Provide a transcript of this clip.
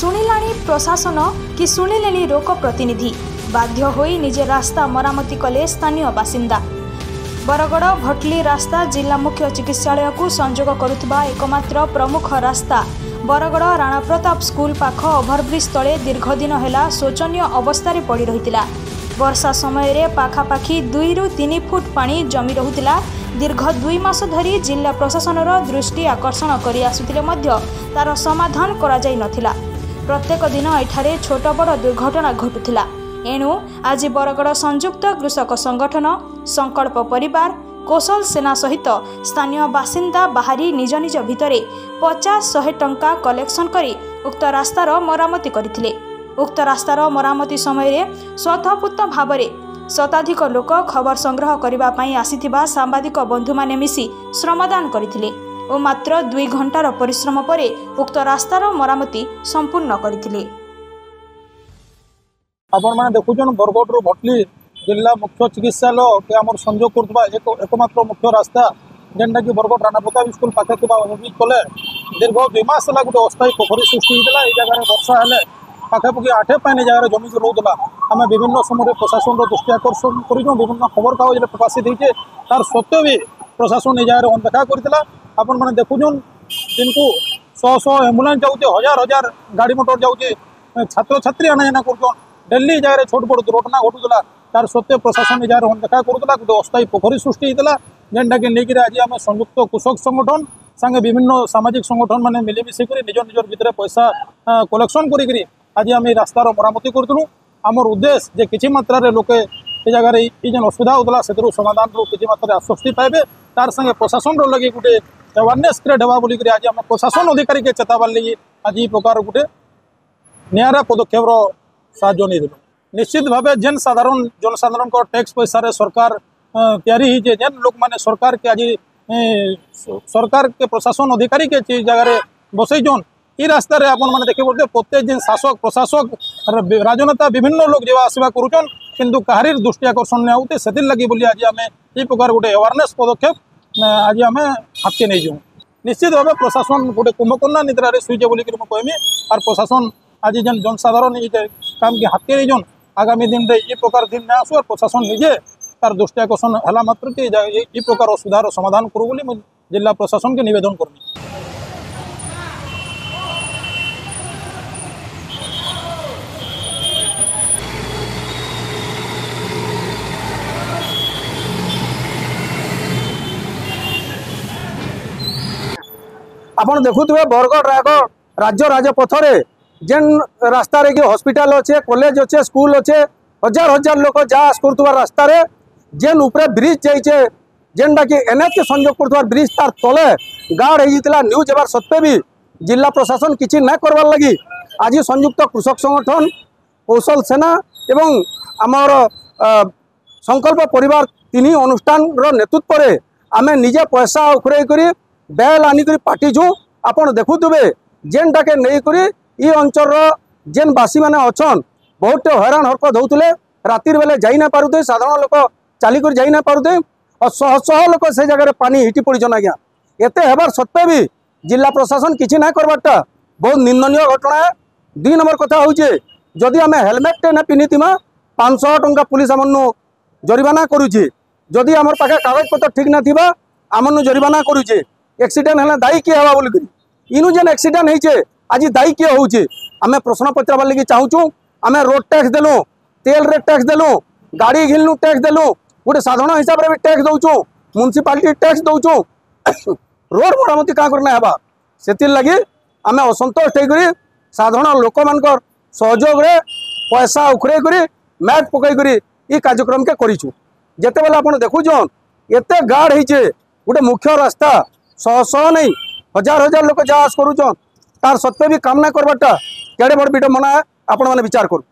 शुणिलाणी प्रशासन कि शुणिलेनी लोक प्रतिनिधि बाध्य होई निजे रास्ता मरामती कले स्थानीय बासिंदा। बरगड़ भटली रास्ता जिला मुख्य चिकित्सालय को संजोग करुवा एकमात्र प्रमुख रास्ता बरगड़ राणा प्रताप स्कूल पाख ओभरब्रिज तले दीर्घदिन है शोचनीय अवस्था पड़ रही। वर्षा समय पाखापाखि 2 ରୁ 3 फुट पानी जमी रहुतिला। दीर्घ 2 मास धरी जिला प्रशासन दृष्टि आकर्षण करि आसुतिले मध्य तार समाधान करा जाय नथिला। प्रत्येक दिन एठारे छोट बड़ दुर्घटना घटुथिला। एणु आज बरगड़ संयुक्त कृषक संगठन संकल्प परिवार कौशल सेना सहित स्थानीय बासिंदा बाहरी निज निज भितरे 50-100 टंका कलेक्शन करी उक्त रास्तार मरामती करथिले। उक्त रास्तार मरामती समय स्वतःपूत भाव शताधिक लोक खबर संग्रह करने आसीथिबा सांबादिक बंधु माने मिसी श्रमदान करथिले और मात्र 2 घंटार परिश्रम पर उक्त रास्तार मरामती संपूर्ण करथिले। आपण माने देखुछन बरगड़ भटली जिला मुख्य चिकित्सालय के आम संजोग करथबा एकमात्र मुख्य रास्ता जेनटा कि बरगड़ राणा प्रताप स्कूल पाखे ओभरब्रिज तले दीर्घ 2 मास है गोटे अस्थायी पोखरी सृष्टि होता। ये जगह वर्षा हेले पाखापाखि 8 पानी जगह जमिक रोला। आम विभिन्न समय प्रशासन दृष्टि आकर्षण कर विभिन्न खबर कागज प्रकाशित होते तार सत्वे भी प्रशासन ये जगह अनदेखा करता। आपण मैंने देखुन दिन को 100 एम्बुलेंस जाऊे, हजार गाड़ी मोटर जाऊे, छात्र छात्री आना कर डेली जगह छोट बड़ दुर्घटना घटूला। तार सत्वे प्रशासन जगह अनदेखा करूला। गोटे अस्थायी पोखरी सृष्टि होता जेनटा कि लेकिन आज आम संयुक्त कृषक संगठन संगे विभिन्न सामाजिक संगठन मैंने मिलमिशिक निज निजर भितर पैसा कलेक्शन करी आज आम रास्तार मरामती करूँ। आमर उद्देश्य जे किसी मात्रा लोके ये जगह ये जेन असुविधा होता से समाधान किसी मात्रा आश्वस्ति पाइबे तार संगे प्रशासन लगे गोटे अवेयरनेस क्रिएट होगा बोलिक आज आम प्रशासन अधिकारी के चेताबार लगी आज ये प्रकार गोटे निरा पदक्षेप साहाय्य नहीं देलु। निश्चित भाव जेन साधारण जनसाधारण टैक्स पैसा सरकार तैयारी जेन लोक मैंने सरकार के आज सरकार के प्रशासन अधिकारी के जगह बसईन ये रास्ता मैंने देखिए बोलते प्रत्येक दिन शासक प्रशासक राजनेता विभिन्न लोग जावा आसवा करुचन किंतु कहारी दृष्टि आकर्षण नहीं होते से लगी बोली आज आम ये प्रकार गोटे अवेयरनेस पदक्षेप आज आम हाथ के नहीं जाऊँ। निश्चित भाव प्रशासन गोटे कुंभकर्णा निद्रा शुचे बोलिक कहमी और प्रशासन आज जेन जनसाधारण ये काम के हाथ के नहीं जाऊँ आगामी दिन में ये प्रकार दिन नहीं आसू और प्रशासन निजे तार दृष्टि आकर्षण है मात्र कि ये प्रकार असुविधार समाधान करूँ बोली जिला प्रशासन के निवेदन करमी। आपण देखुवे बरगड़ राज्य राजपथरे जेन रास्ता रे कि हॉस्पिटल अच्छे, कॉलेज अच्छे, स्कूल अच्छे, हजार हजार लोक जा आस कर रास्ता रे जेन उपरे ब्रिज जाइए जेनटा कि एनएच के संयोग कर ब्रिज तार तले गाड़ होता न्यूज एबार सत्वे भी जिला प्रशासन किसी ना करवार लगी आज संयुक्त कृषक संगठन कौशल सेना एवं आमर संकल्प परिवार 3 अनुष्ठान नेतृत्व में आम निजे पैसा उखरे कर बैल आनिक पाटिजु। आपड़ देखुवे जेनटा के नहीं ये अंचल जेन बासी मैंने अच्छन बहुत हैरान हरकत होते रातिर बेले जाई ना पारुते साधारण लोक चलिक जाई ना पारुते और शह शह लोक से जगह पानी हिटी पड़न। आज्ञा एते हेबार सत्वे भी जिला प्रशासन किसी ना करवाटा बहुत निंदनीय घटना है। 2 नंबर कथा हूँ जदि आम हेलमेट ना पिंधिमा 500 टंका पुलिस आमनु जरिमाना करुचे। जदि आमर पाखे कागज पत्र ठीक ना आमनु जरिमाना करुचे। एक्सीडेंट है दायी किए हवा बोलिक इनु जेन एक्सीडेंट होइचे आज दायी किए होउचे आमे प्रश्न पचारबार लगी चाहूँ। आम रोड टैक्स देलु, तेल रे टैक्स देलु, गाड़ी घिलनु टैक्स देलु, गोटे साधारण हिसाब से भी टैक्स दौचु, म्युनिसिपालिटी टैक्स दौचु, रोड मरामती क्या करना है से लगी आम असंतोष होकर साधारण लोक मान सहयोग पैसा उखरे मैट पकईकर ये कार्यक्रम के करूँ। जिते बेले आप देखुन एत गाड़ होचे गोटे मुख्य रास्ता 100 नहीं हजार हजार लोक जा आस करुचन तार सत्वे भी काम ना करवाटा केड़े बड़ विडम्बना है। आपण मैंने विचार करूँ।